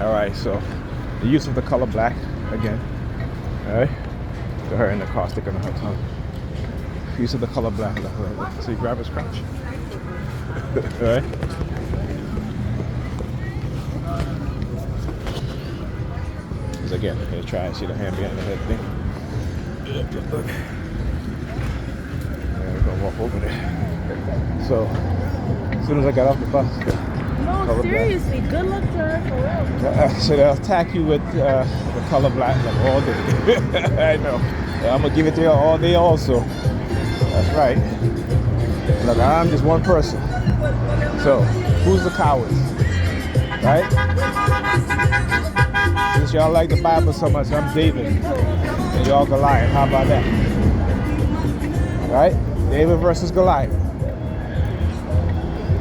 All right, so the use of the color black again. All right, to her in the car sticking on her tongue. Use of the color black. So you grab his crotch. All right. Because again, they're trying to see the hand behind the head thing. Look. And we're gonna walk over there. So as soon as I got off the bus. No, seriously, good luck to her for real. So they'll attack you with the color black like all day. I know. I'm gonna give it to you all day also. That's right. Look, I'm just one person. So who's the cowards? Right? Since y'all like the Bible so much, I'm David and y'all Goliath. How about that? Right? David versus Goliath.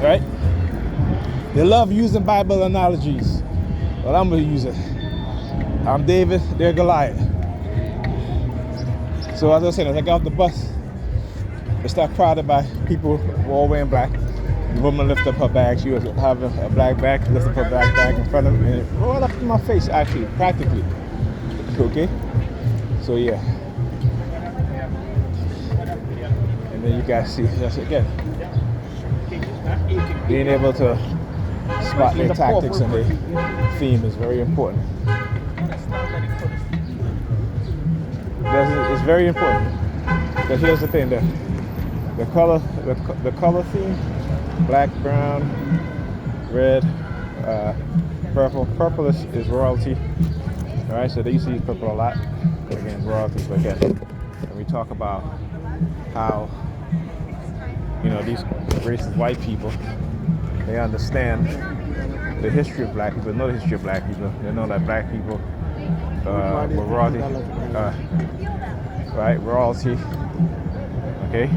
Right? They love using Bible analogies. Well, I'm going to use it. I'm David, they're Goliath. So as I said, as I got off the bus, I started crowded by people all wearing black. The woman lifted up her bag. She was having a black bag, lifted up her black bag in front of me, and it rolled up in my face, actually, practically. Okay? So yeah. And then you guys see, that's again, being able to spot their tactics and their theme is very important. It's very important. Because here's the thing, the color theme, black, brown, red, purple. Purple is royalty. All right, so they used to use purple a lot. Again, royalty. But again, when we talk about how, these racist white people, they understand the history of black people, know the history of black people. They know that black people were royalty, right? Royalty. Okay.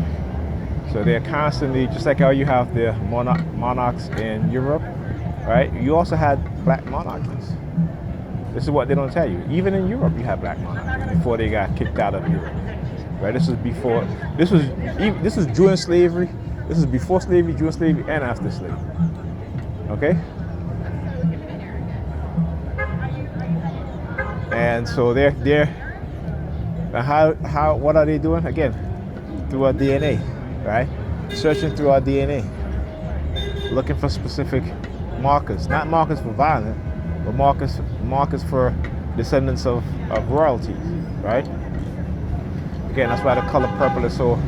So they're constantly, just like how you have the monarchs in Europe, right? You also had black monarchies. This is what they don't tell you. Even in Europe, you had black monarchies before they got kicked out of Europe, right? This was during slavery. This is before slavery, during slavery, and after slavery. Okay. And so what are they doing? Again, through our DNA. Right? Searching through our DNA, looking for specific markers, not markers for violence, but markers for descendants of royalty, right? Again, that's why the color purple is so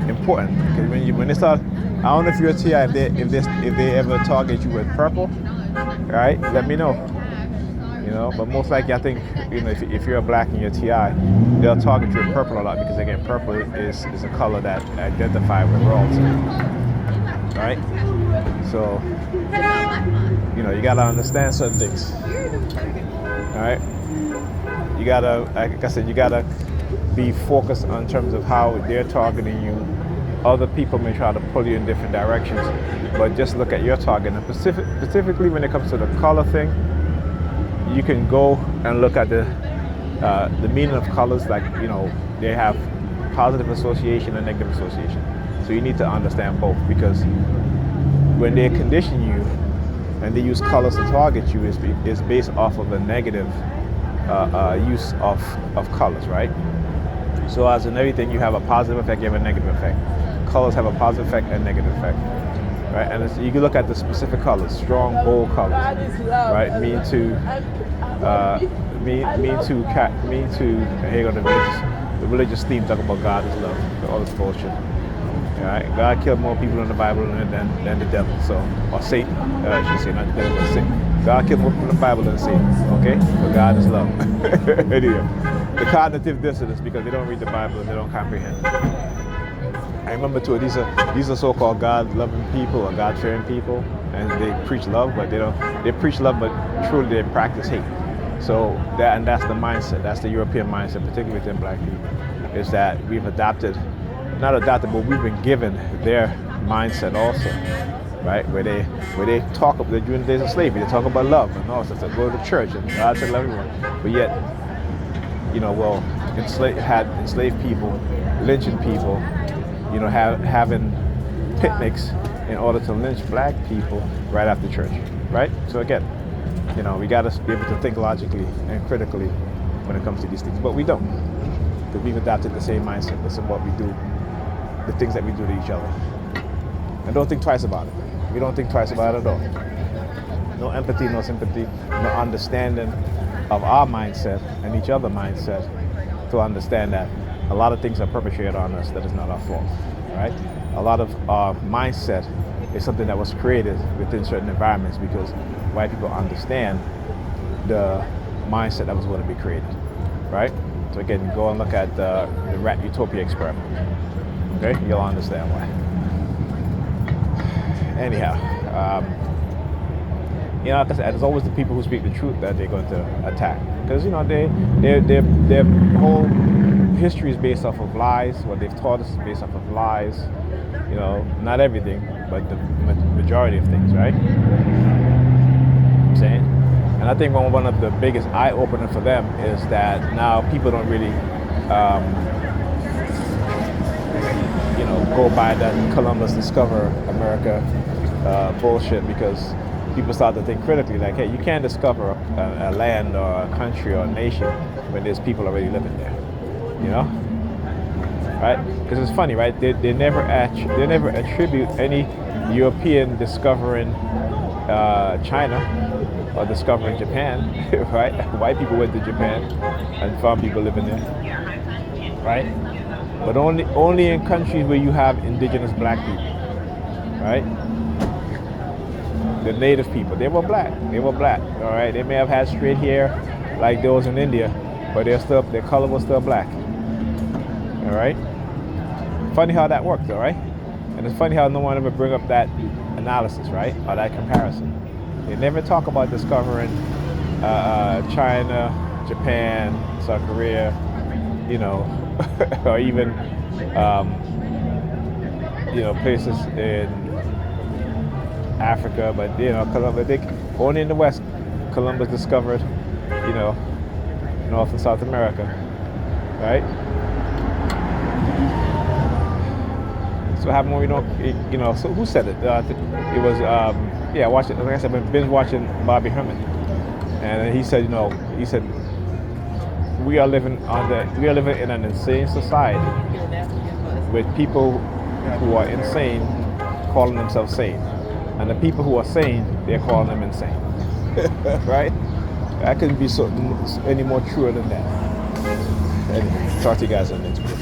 important. Because when they start, I don't know if you're a TI, if they ever target you with purple, right? Let me know. But most likely I think, if you're a black and you're TI, they'll target you with purple a lot because again, purple is a color that identifies with royalty, right? So, you gotta understand certain things, all right? You gotta, like I said, you gotta be focused on terms of how they're targeting you. Other people may try to pull you in different directions, but just look at your target. And specifically when it comes to the color thing, you can go and look at the meaning of colors, like, they have positive association and negative association. So you need to understand both, because when they condition you and they use colors to target you, is based off of a negative use of colors, right? So as in everything, you have a positive effect, you have a negative effect. Colors have a positive effect and negative effect. Right, and you can look at the specific colors, strong, bold colors, right? Mean to, here go the religious theme, talking about God is love, all this bullshit. All right, God killed more people in the Bible than the devil, or Satan. I should say not the devil, but Satan. God killed more people in the Bible than Satan. Okay, but God is love. Anyway, the cognitive dissonance, because they don't read the Bible and they don't comprehend. I remember too, these are so-called God-loving people or God-fearing people, and they preach love, but they preach love, but truly they practice hate. So that's the mindset. That's the European mindset, particularly within black people, is that we've but we've been given their mindset also, right? Where they talk about, during the days of slavery, they talk about love and all stuff. So go to church and God said love everyone, but yet, enslaved people, lynching people. Having picnics in order to lynch black people right after church. right? So again, we got to be able to think logically and critically when it comes to these things, but we don't, because we've adopted the same mindset. This is what we do, the things that we do to each other, and don't think twice about it. We don't think twice about it at all. No empathy, no sympathy, no understanding of our mindset and each other's mindset to understand that a lot of things are perpetrated on us that is not our fault, right? A lot of our mindset is something that was created within certain environments because white people understand the mindset that was going to be created, right? So again, go and look at the rat utopia experiment, okay? You'll understand why. Anyhow, like I said, there's always the people who speak the truth that they're going to attack, because their whole history is based off of lies. What they've taught us is based off of lies. Not everything, but the majority of things, right? I'm saying, and I think one of the biggest eye opener for them is that now people don't really, go by that Columbus discover America bullshit, because people start to think critically, like, hey, you can't discover a land or a country or a nation when there's people already living there, right? Because it's funny, right? They never attribute any European discovering China or discovering Japan, right? White people went to Japan and found people living there, right? But only in countries where you have indigenous black people, right? The native people, they were black, all right? They may have had straight hair like those in India, but their color was still black, all right? Funny how that worked, all right? And it's funny how no one ever bring up that analysis, right? Or that comparison. They never talk about discovering China, Japan, South Korea, or even, places in Africa, but Columbus, I think only in the West, Columbus discovered, North and South America, right? So what happened when we don't, so who said it? It was, I watched it, like I said, I've been binge watching Bobby Herman, and he said, we are living in an insane society with people who are insane calling themselves sane. And the people who are sane, they're calling them insane. Right? That couldn't be any more truer than that. Anyway, talk to you guys on the next video.